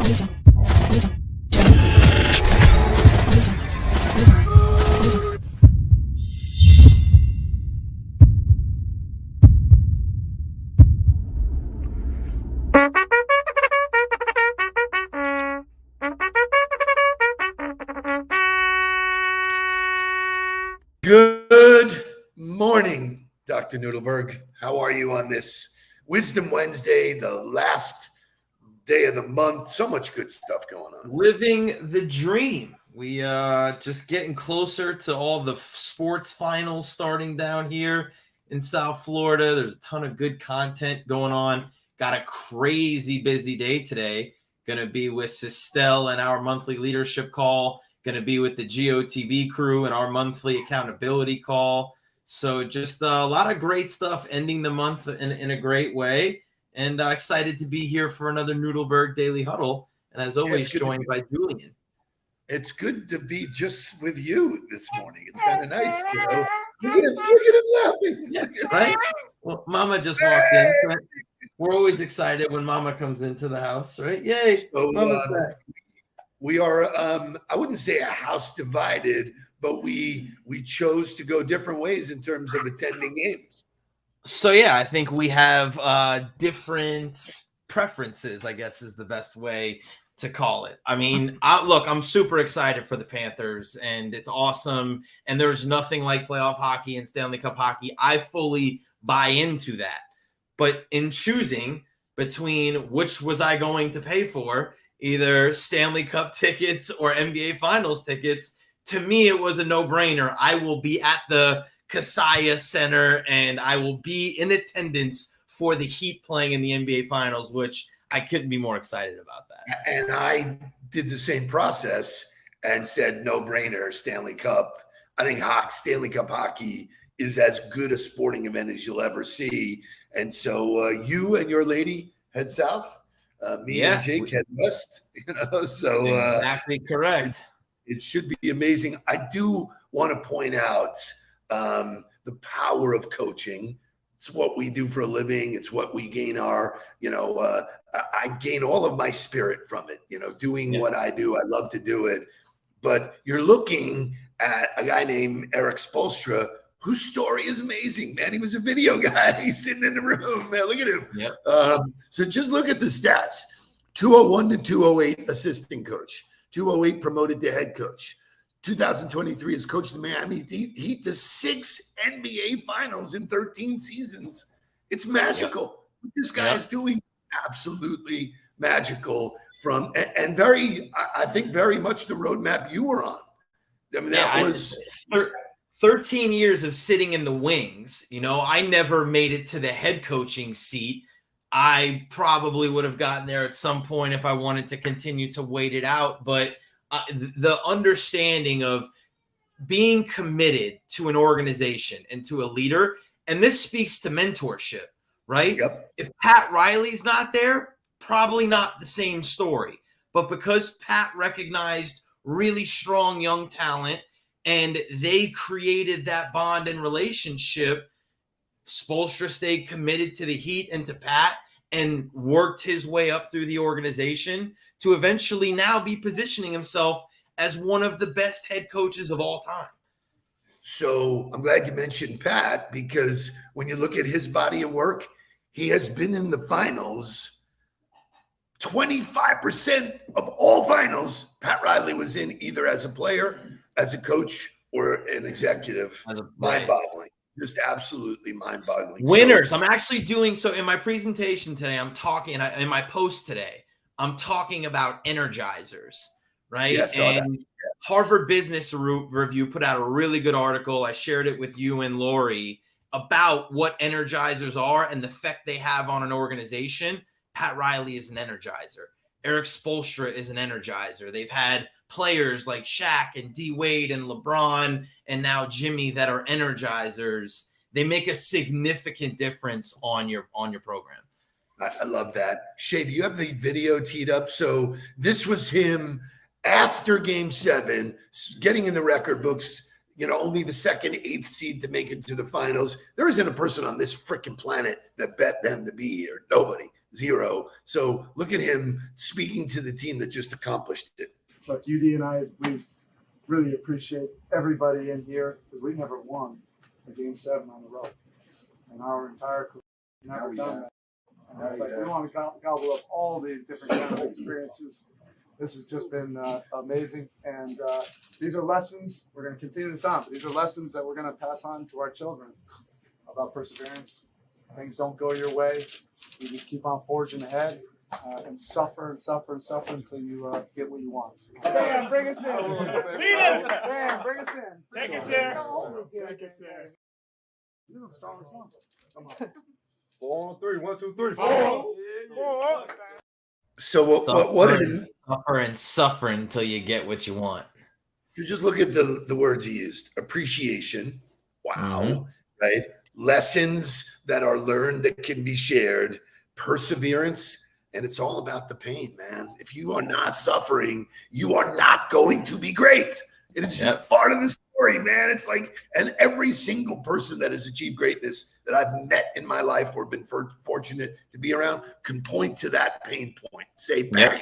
Good morning, Dr. Nudelberg. How are you on this Wisdom Wednesday, the last day of the month? So much good stuff going on. Living the dream. We just getting closer to all the sports finals starting down here in South Florida. There's a ton of good content going on. Got a crazy busy day today. Going to be with Sistel and our monthly leadership call. Going to be with the GOTB crew and our monthly accountability call. So just a lot of great stuff ending the month in a great way. And excited to be here for another Nudelberg Daily Huddle. And as always, joined by Julian. It's good to be just with you this morning. It's kind of nice, you know. Look at him laughing. Yeah, right? Well, Mama just walked in. Right? We're always excited when Mama comes into the house, right? Yay! So, Mama's back. We are, I wouldn't say a house divided, but we chose to go different ways in terms of attending games. So, yeah, I think we have different preferences, I guess is the best way to call it. I mean, look, I'm super excited for the Panthers, and it's awesome. And there's nothing like playoff hockey and Stanley Cup hockey. I fully buy into that. But in choosing between which was I going to pay for, either Stanley Cup tickets or NBA Finals tickets, to me, it was a no-brainer. I will be at the Kaseya Center, and I will be in attendance for the Heat playing in the NBA Finals, which I couldn't be more excited about that. And I did the same process and said no-brainer, Stanley Cup. I think Stanley Cup hockey is as good a sporting event as you'll ever see. And so you and your lady head south. Me and Jake head west, so exactly correct. It should be amazing. I do want to point out the power of coaching. It's what we do for a living. It's what we gain our, I gain all of my spirit from it, doing what I do. I love to do it. But you're looking at a guy named Eric Spoelstra, whose story is amazing, man. He was a video guy. He's sitting in the room, man. Look at him. Yep. So just look at the stats. 201 to 208 assistant coach. 208 promoted to head coach. 2023 has coached the Miami Heat to 6 NBA Finals in 13 seasons. It's magical. What this guy is doing, absolutely magical. And I think very much the roadmap you were on. I mean, that was 13 years of sitting in the wings. I never made it to the head coaching seat. I probably would have gotten there at some point if I wanted to continue to wait it out. But the understanding of being committed to an organization and to a leader, and this speaks to mentorship, right? Yep. If Pat Riley's not there, probably not the same story. But because Pat recognized really strong young talent, and they created that bond and relationship, Spoelstra stayed committed to the Heat and to Pat and worked his way up through the organization to eventually now be positioning himself as one of the best head coaches of all time. So I'm glad you mentioned Pat, because when you look at his body of work, he has been in the finals. 25% of all finals, Pat Riley was in either as a player, as a coach, or an executive. Mind-boggling. Just absolutely mind-boggling. Winners. I'm actually doing so in my presentation today. I'm talking in my post today. I'm talking about energizers, right? Yes, and Harvard Business Review put out a really good article. I shared it with you and Lori about what energizers are and the effect they have on an organization. Pat Riley is an energizer. Eric Spoelstra is an energizer. They've had players like Shaq and D Wade and LeBron and now Jimmy that are energizers. They make a significant difference on your program. I love that. Shay, do you have the video teed up? So this was him after Game 7, getting in the record books, only the second 8th seed to make it to the finals. There isn't a person on this freaking planet that bet them to be here. Nobody. 0. So look at him speaking to the team that just accomplished it. Look, UD and I, we really appreciate everybody in here because we never won a Game 7 on the road in our entire career. Never done that. And that's we want to gobble up all these different kind of experiences. This has just been amazing. And these are lessons. We're going to continue this on, but these are lessons that we're going to pass on to our children about perseverance. Things don't go your way. You just keep on forging ahead and suffer and suffer and suffer until you get what you want. Dan, bring us in. Lead us. Dan, bring us in. Take us there. Take us there. You're the strongest one. Come on. 4 on 3. 1, 2, 3, 4. So what did suffer and suffer until you get what you want. So just look at the words he used. Appreciation. Wow. Right? Lessons that are learned that can be shared. Perseverance. And it's all about the pain, man. If you are not suffering, you are not going to be great. It is just part of the story, man. It's like, and every single person that has achieved greatness that I've met in my life or been fortunate to be around can point to that pain point. Say, bang.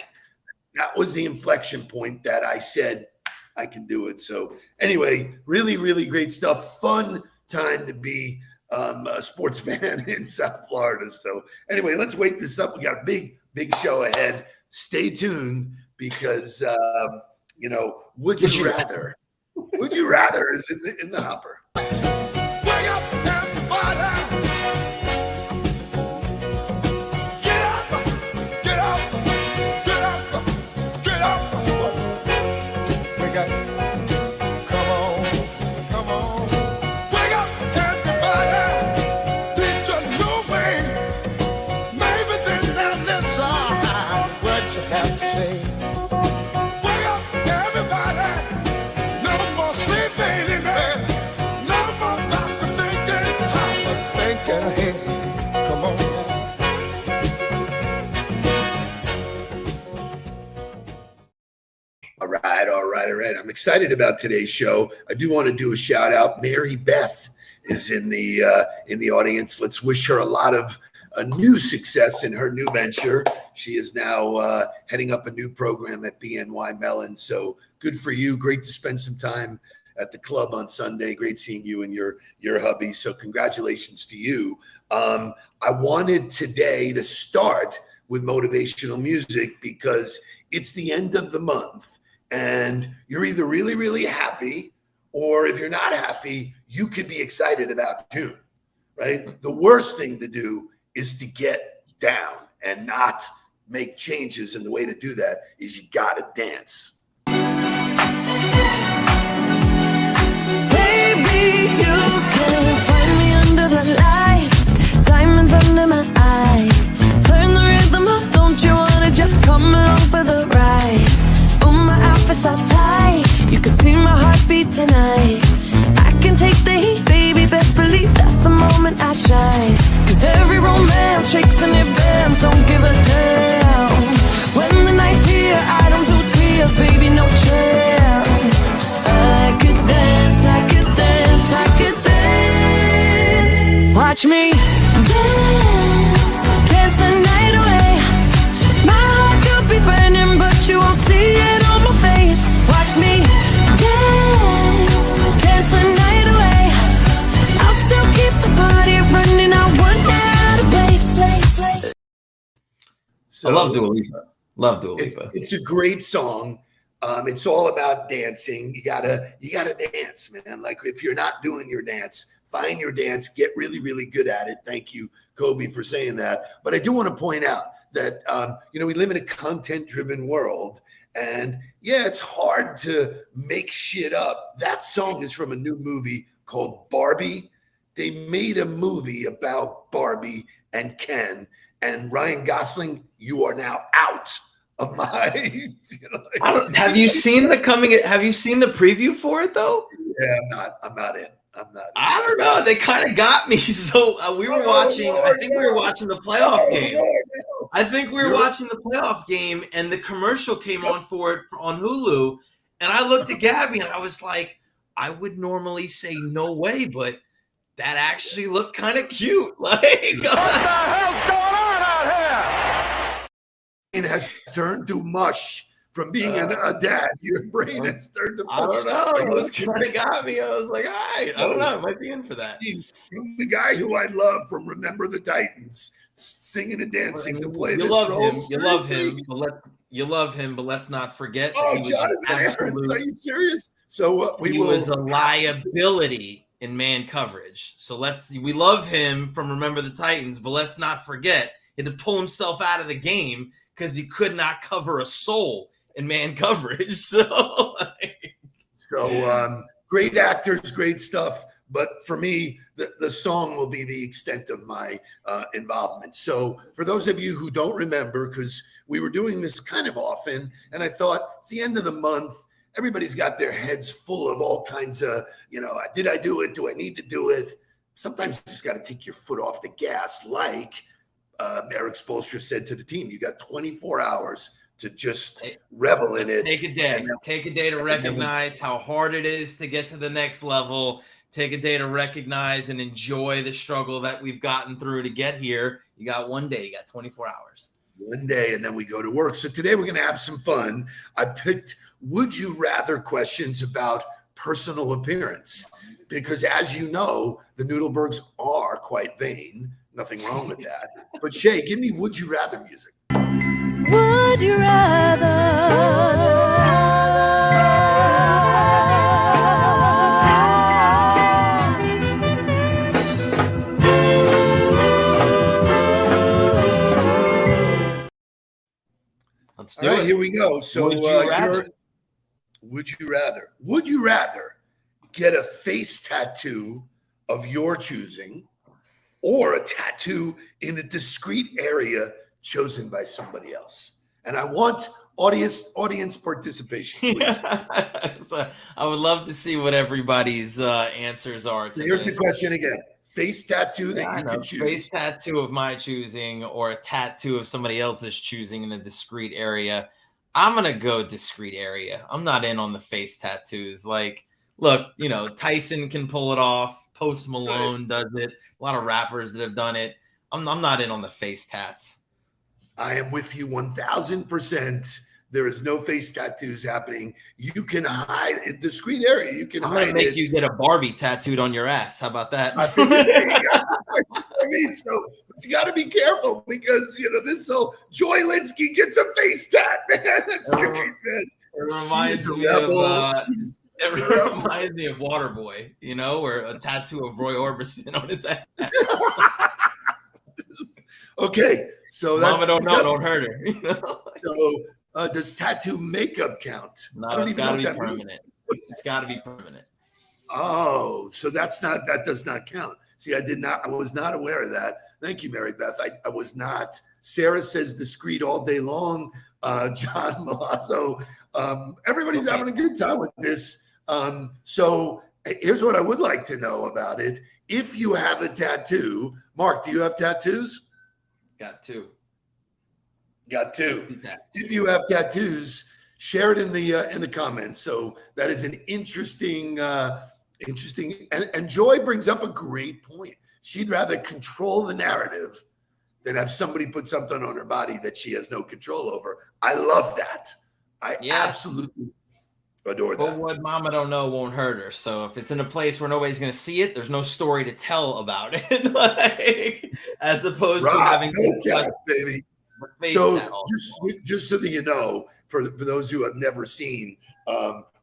That was the inflection point that I said, I can do it. So anyway, really, really great stuff. Fun time to be a sports fan in South Florida. So anyway, let's wake this up. We got a big show ahead. Stay tuned because, would you rather? Would you rather is in the hopper. Wake up, everybody. Get up, get up, get up, get up. Wake up. Come on, come on. Wake up, everybody. Teach a new way. Maybe then they'll listen what you have to say. Wake up, everybody. No more sleeping in bed. No more doctor thinking. Time of thinking ahead. Come on. All right. I'm excited about today's show. I do want to do a shout out. Mary Beth is in the audience. Let's wish her a lot of new success in her new venture. She is now heading up a new program at BNY Mellon. So good for you. Great to spend some time at the club on Sunday. Great seeing you and your hubby. So congratulations to you. I wanted today to start with motivational music because it's the end of the month and you're either really, really happy, or if you're not happy, you could be excited about June, right? The worst thing to do is to get down and not make changes. And the way to do that is you got to dance. Baby, you can find me under the lights, diamonds under my eyes. Turn the rhythm up, don't you wanna just come along for the ride? Oh, my outfit's all tight, you can see my heartbeat tonight. I can take the heat, baby, best believe that's the moment I shine. Cause every romance shakes and it bends, don't give a damn. When the night's here, I don't do tears, baby, no chance. I could dance, I could dance, I could dance. Watch me dance, dance the night away. My heart could be burning, but you won't see it on my face. Watch me dance, dance the night away. I'll still keep the party running, I won't get out of place. So I love Dua Lipa. Love Dua Lipa. It's a great song. It's all about dancing. You gotta dance, man. Like if you're not doing your dance, find your dance, get really, really good at it. Thank you, Kobe, for saying that. But I do want to point out that, we live in a content-driven world. And yeah, it's hard to make shit up. That song is from a new movie called Barbie. They made a movie about Barbie and Ken. And Ryan Gosling, you are now out of my. Have you seen the preview for it though? Yeah, I'm not in. I don't know. They kind of got me. So we were watching. I think we were watching the playoff game. I think we were watching the playoff game, and the commercial came on for it on Hulu. And I looked at Gabby, and I was like, I would normally say no way, but that actually looked kind of cute. Like, What the hell's going on out here? has turned to mush from being a dad. Your brain has turned to mush. I don't know. This kind of got me. I was like, all right, I don't know. I might be in for that. From the guy who I love from Remember the Titans, singing and dancing to play this love role. him. You love him. You love him, but let's not forget. Oh, Jonathan Aarons, are you serious? So he was a liability in man coverage. So we love him from Remember the Titans, but let's not forget he had to pull himself out of the game because he could not cover a soul in man coverage. So great actors, great stuff. But for me, the song will be the extent of my involvement. So for those of you who don't remember, because we were doing this kind of often, and I thought it's the end of the month, everybody's got their heads full of all kinds of, did I do it? Do I need to do it? Sometimes you just got to take your foot off the gas. Like Eric Spoelstra said to the team, you got 24 hours to just revel in it. Take a day to recognize how hard it is to get to the next level. Take a day to recognize and enjoy the struggle that we've gotten through to get here. You got one day, you got 24 hours. One day, and then we go to work. So today we're going to have some fun. I picked would you rather questions about personal appearance, because as you know, the Nudelbergs are quite vain. Nothing wrong with that. But Shay, give me would you rather music. Would you rather? Let's do All right, it. here we go. So Would you rather? Would you rather get a face tattoo of your choosing or a tattoo in a discrete area chosen by somebody else? And I want audience participation, please. So I would love to see what everybody's answers are. Here's the question again. Face tattoo that you can choose. Face tattoo of my choosing or a tattoo of somebody else's choosing in a discrete area. I'm going to go discrete area. I'm not in on the face tattoos. Like, look, Tyson can pull it off. Post Malone does it. A lot of rappers that have done it. I'm not in on the face tats. I am with you 1,000%. There is no face tattoos happening. You can hide in discreet area. You can I'm hide gonna make it. you get a Barbie tattooed on your ass. How about that? I think there you go. I mean, so but you got to be careful because this whole Joy Linsky gets a face tat, man. That's great, man. It reminds me of Waterboy, where a tattoo of Roy Orbison on his ass. Okay, so that's, Mama don't know, don't hurt her. So does tattoo makeup count? No, I don't it's even got know to what be that permanent. means. It's got to be permanent. Oh, so that does not count. See, I was not aware of that. Thank you, Mary Beth. I was not. Sarah says discreet all day long. John Malazzo. Everybody's having a good time with this. So here's what I would like to know about it. If you have a tattoo, Mark, do you have tattoos? Got two. If you have tattoos, share it in the comments. So that is an interesting. And Joy brings up a great point. She'd rather control the narrative than have somebody put something on her body that she has no control over. I love that. I absolutely adore that. But what Mama don't know won't hurt her. So if it's in a place where nobody's going to see it, there's no story to tell about it. As opposed to having baby. So just so that you know, for those who have never seen,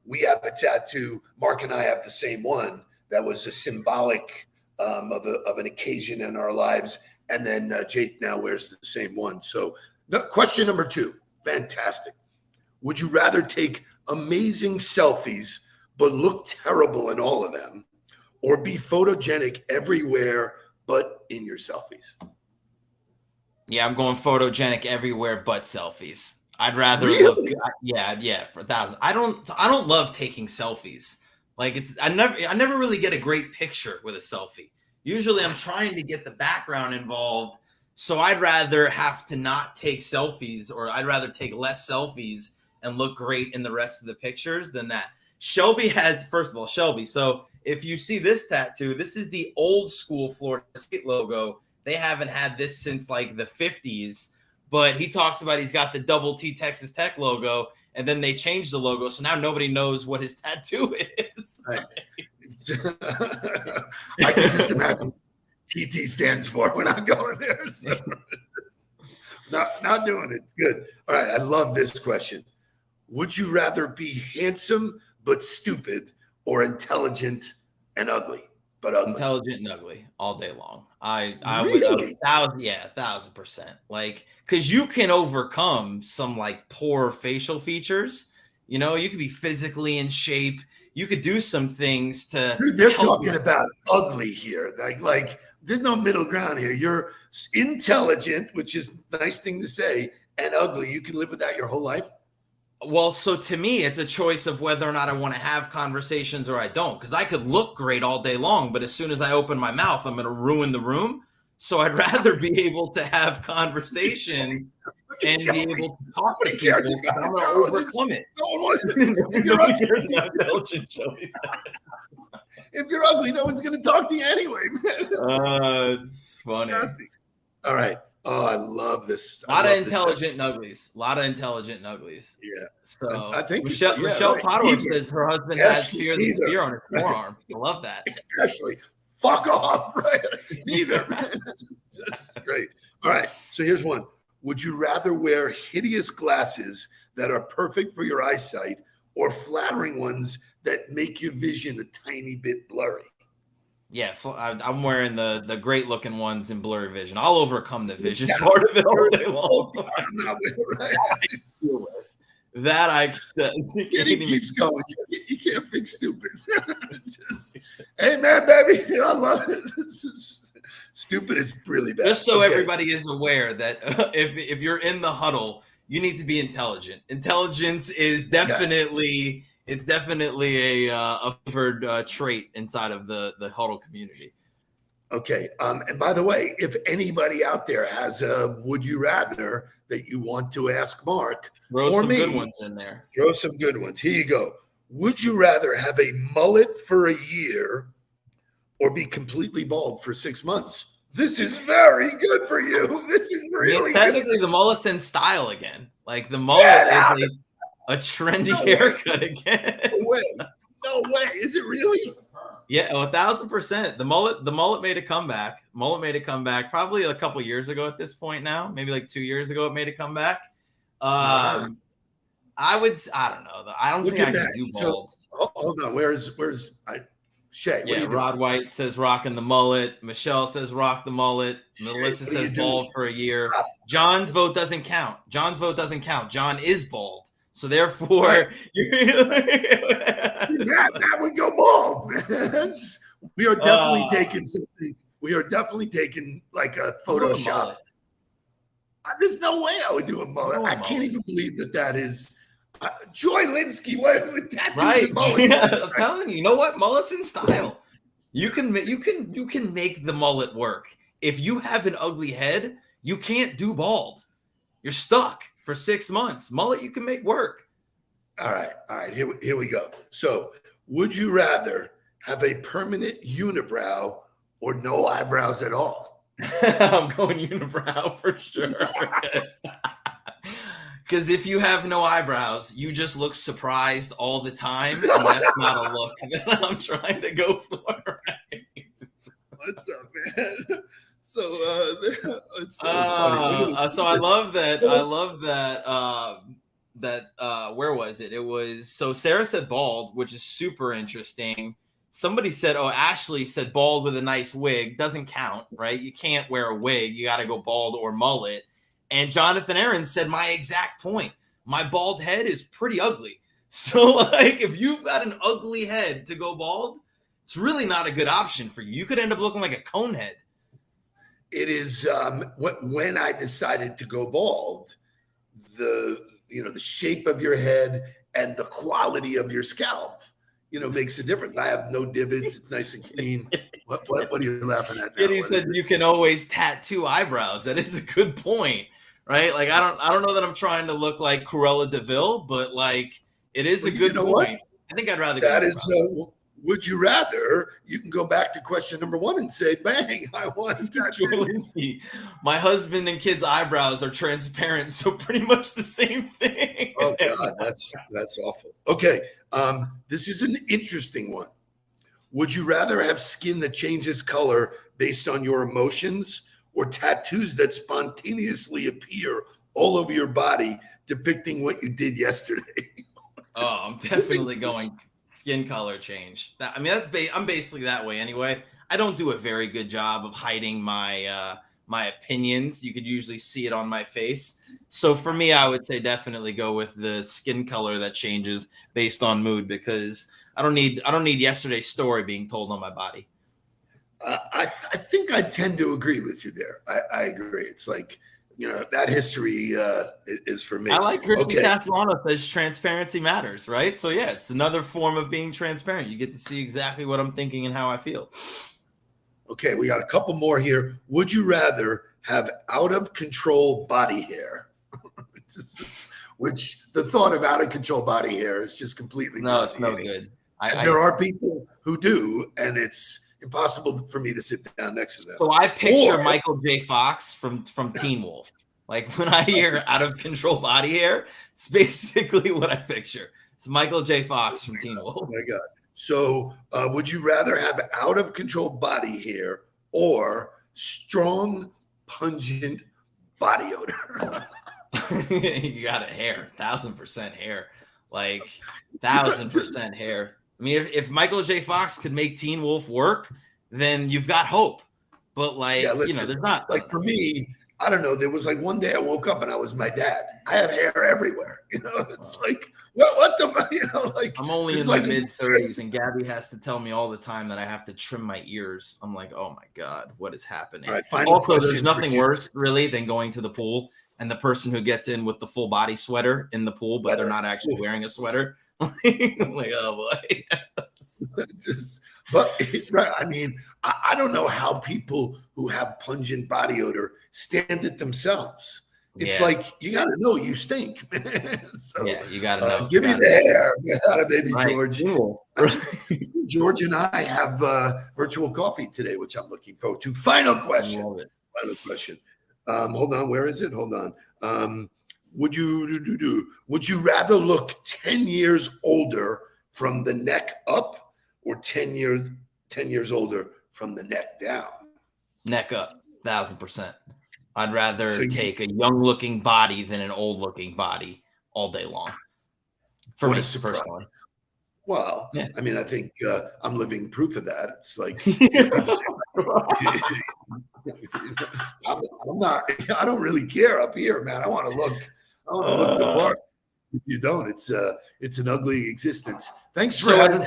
we have a tattoo. Mark and I have the same one. That was a symbolic of an occasion in our lives. And then Jake now wears the same one. So question number 2, fantastic. Would you rather take amazing selfies but look terrible in all of them, or be photogenic everywhere but in your selfies? Yeah, I'm going photogenic everywhere but selfies. I'd rather Really? look. Yeah, for 1,000. I don't love taking selfies. Like I never really get a great picture with a selfie. Usually I'm trying to get the background involved. So I'd rather have to not take selfies, or I'd rather take less selfies and look great in the rest of the pictures than that. Shelby has, first of all, so if you see this tattoo, this is the old school Florida State logo. They haven't had this since like the 50s, but he talks about he's got the double T Texas Tech logo, and then they changed the logo, so now nobody knows what his tattoo is. Right. I can just imagine TT stands for. We're not going there. So. Not doing it. Good. All right. I love this question. Would you rather be handsome but stupid, or intelligent and ugly but ugly? Intelligent and ugly all day long. I Really? would 1,000%. Like, because you can overcome some like poor facial features. You know, you could be physically in shape. You could do some things to. Dude, they're help talking you. about ugly here. Like there's no middle ground here. You're intelligent, which is a nice thing to say, and ugly. You can live with that your whole life. Well, so to me, it's a choice of whether or not I want to have conversations or I don't. Because I could look great all day long, but as soon as I open my mouth, I'm going to ruin the room. So I'd rather be able to have conversations and be able to talk to people. I'm going to overcome it. If you're ugly, no one's going to talk to you anyway, man. It's funny. All right. Oh, I love this. A lot of intelligent uglies. A lot of intelligent uglies. Yeah. So I think Michelle right. Potter says her husband has fear Neither. on her forearm. I love that. Ashley, fuck off. Right. Neither. That's great. All right. So here's one. Would you rather wear hideous glasses that are perfect for your eyesight, or flattering ones that make your vision a tiny bit blurry? Yeah, I'm wearing the great looking ones in blurry vision. I'll overcome the vision part of it all day long. I'm not with it, right? That I It keeps going. You can't fix stupid. Hey man, baby, I love it. Stupid is really bad. Just so everybody is aware that if you're in the huddle, you need to be intelligent. Intelligence is definitely. It's definitely a favored trait inside of the Huddle community. Okay. And by the way, if anybody out there has a would you rather that you want to ask Mark Throw or some me, good ones in there. Throw some good ones. Here you go. Would you rather have a mullet for a year or be completely bald for 6 months? This is very good for you. This is really technically good. The mullet's in style again. Like the mullet is a trendy haircut again. No way. Is it really? Yeah, 1,000%. The mullet made a comeback. Mullet made a comeback probably a couple years ago at this point now. Maybe like 2 years ago it made a comeback. I don't know though. I don't think I can do bald. So, hold on. Where's Shay? Yeah, Rod White says rocking the mullet. Michelle says rock the mullet. Melissa says bald for a year. Stop. John's vote doesn't count. John is bald. So therefore, that would go bald. We are definitely taking something. We are definitely taking like a Photoshop. There's no way I would do a mullet. I can't even believe that is Joy Linsky. What with tattoos and mullets? Yeah, I'm telling you, you know what? Mullet's in style. You can make the mullet work. If you have an ugly head, you can't do bald. You're stuck for 6 months. Mullet you can make work. All right. Here we go. So, would you rather have a permanent unibrow or no eyebrows at all? I'm going unibrow for sure. Because if you have no eyebrows, you just look surprised all the time. And that's not a look that I'm trying to go for. Right? What's up, man? So it's so funny. So I love that. Where was it? It was so Sarah said bald, which is super interesting. Somebody said, Ashley said bald with a nice wig. Doesn't count, right? You can't wear a wig. You got to go bald or mullet. And Jonathan Aaron said my exact point. My bald head is pretty ugly. So like, if you've got an ugly head to go bald, it's really not a good option for you. You could end up looking like a cone head. It is when I decided to go bald, the shape of your head and the quality of your scalp, makes a difference. I have no divots. It's nice and clean. What are you laughing at now? He said you can always tattoo eyebrows. That is a good point, right? Like I don't know that I'm trying to look like Cruella de Vil, but like it is a good point. I think I'd rather that is would you rather? You can go back to question number 1 and say, bang, I want that. My husband and kids' eyebrows are transparent, so pretty much the same thing. Oh God, that's awful. Okay, this is an interesting one. Would you rather have skin that changes color based on your emotions, or tattoos that spontaneously appear all over your body depicting what you did yesterday? I'm definitely going skin color change. I'm basically that way anyway. I don't do a very good job of hiding my my opinions. You could usually see it on my face. So for me, I would say definitely go with the skin color that changes based on mood, because I don't need yesterday's story being told on my body. I think I tend to agree with you there. I agree. It's like, that history is for me. I like Christy Castellano says transparency matters, right? So yeah, it's another form of being transparent. You get to see exactly what I'm thinking and how I feel. Okay, we got a couple more here. Would you rather have out of control body hair? Which the thought of out of control body hair is just completely it's no good. There are people who do, and it's impossible for me to sit down next to them. So I picture Michael J. Fox from Teen Wolf. Like when I hear out of control body hair, it's basically what I picture. It's Michael J. Fox from Teen Wolf. Oh my God. So would you rather have out of control body hair or strong, pungent body odor? You got a hair, 1,000% hair, like 1,000% hair. I mean, if Michael J. Fox could make Teen Wolf work, then you've got hope. But there's not. Like for me, I don't know. There was like one day I woke up and I was my dad. I have hair everywhere. It's like, what the, like. I'm only in my mid-30s, and Gabby has to tell me all the time that I have to trim my ears. I'm like, oh my God, what is happening? Right, also, there's nothing worse really than going to the pool and the person who gets in with the full body sweater in the pool, but they're not actually wearing a sweater. I'm like, oh boy. Right. I mean, I don't know how people who have pungent body odor stand it themselves. It's like, you got to know you stink. So, you got to know. Give me the hair. Baby right. George. Cool. George and I have virtual coffee today, which I'm looking forward to. Final question. Final question. Hold on. Where is it? Hold on. Would you rather look 10 years older from the neck up, or 10 years older from the neck down? Neck up, 1,000%. I'd rather take a young looking body than an old looking body all day long. For me personally. Well, I mean, I think I'm living proof of that. It's like, I'm not. I don't really care up here, man. I want to look the part. If you don't, it's an ugly existence. Thanks for having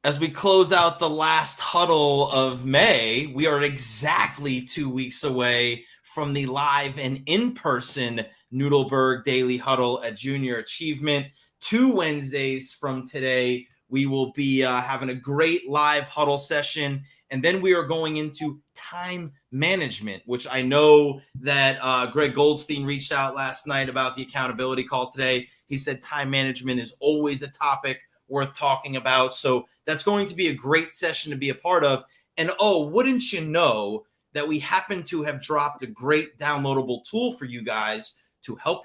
as we close out the last huddle of May, we are exactly 2 weeks away from the live and in-person Nudelberg Daily Huddle at Junior Achievement. 2 Wednesdays from today, we will be having a great live huddle session. And then we are going into time management, which I know that Greg Goldstein reached out last night about the accountability call today. He said time management is always a topic worth talking about. So that's going to be a great session to be a part of. And wouldn't you know that we happen to have dropped a great downloadable tool for you guys to help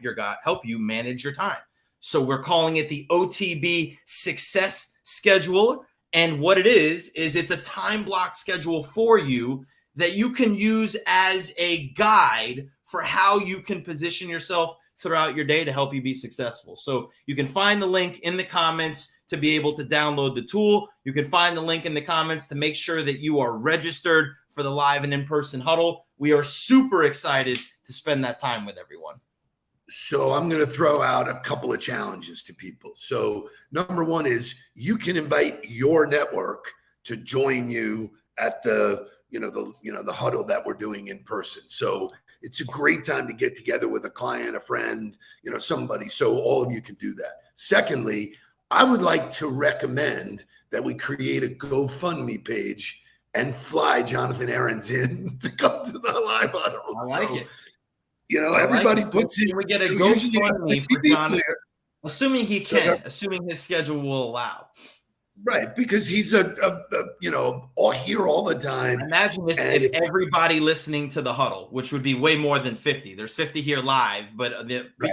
you manage your time. So we're calling it the OTB Success Scheduler. And what it is it's a time block schedule for you that you can use as a guide for how you can position yourself throughout your day to help you be successful. So you can find the link in the comments to be able to download the tool. You can find the link in the comments to make sure that you are registered for the live and in-person huddle. We are super excited to spend that time with everyone. So I'm going to throw out a couple of challenges to people. So number one is you can invite your network to join you at the huddle that we're doing in person. So it's a great time to get together with a client, a friend, somebody. So all of you can do that. Secondly, I would like to recommend that we create a GoFundMe page and fly Jonathan Aarons in to come to the live huddle. I like it. Everybody puts in. Can we get a GoFundMe for Jonathan? Assuming he can, assuming his schedule will allow. Right, because he's a all here all the time. Imagine if everybody listening to the Huddle, which would be way more than 50. There's 50 here live, but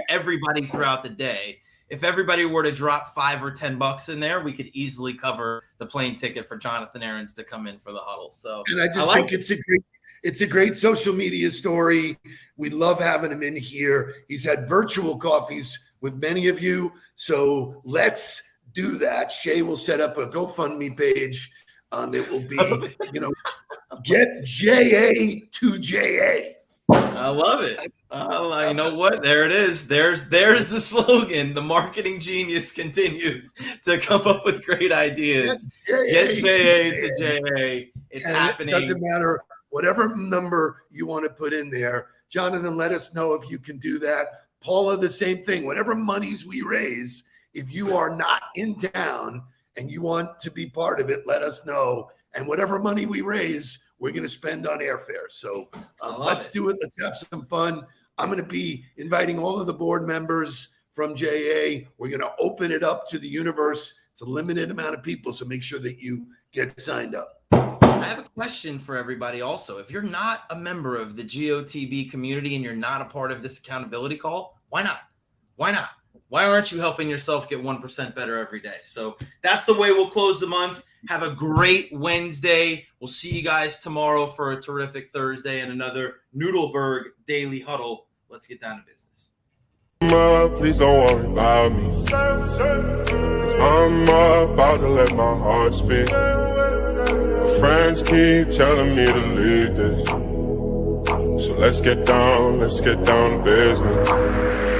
everybody throughout the day. If everybody were to drop $5 or $10 in there, we could easily cover the plane ticket for Jonathan Aarons to come in for the Huddle. So, and I just think it's a great social media story. We love having him in here. He's had virtual coffees with many of you, so let's do that. Shay will set up a GoFundMe page. It will be, get JA to JA. I love it. You know what? There it is. There's the slogan. The marketing genius continues to come up with great ideas. Get JA to JA. It's happening. It doesn't matter. Whatever number you want to put in there. Jonathan, let us know if you can do that. Paula, the same thing. Whatever monies we raise, if you are not in town and you want to be part of it, let us know. And whatever money we raise, we're going to spend on airfare. So let's do it. Let's have some fun. I'm going to be inviting all of the board members from JA. We're going to open it up to the universe. It's a limited amount of people, so make sure that you get signed up. I have a question for everybody also. If you're not a member of the GOTB community and you're not a part of this accountability call, why not? Why not? Why aren't you helping yourself get 1% better every day? So that's the way we'll close the month. Have a great Wednesday. We'll see you guys tomorrow for a terrific Thursday and another Nudelberg Daily Huddle. Let's get down to business. Please don't worry about me. I'm about to let my heart speak. My friends keep telling me to leave this. So let's get down to business.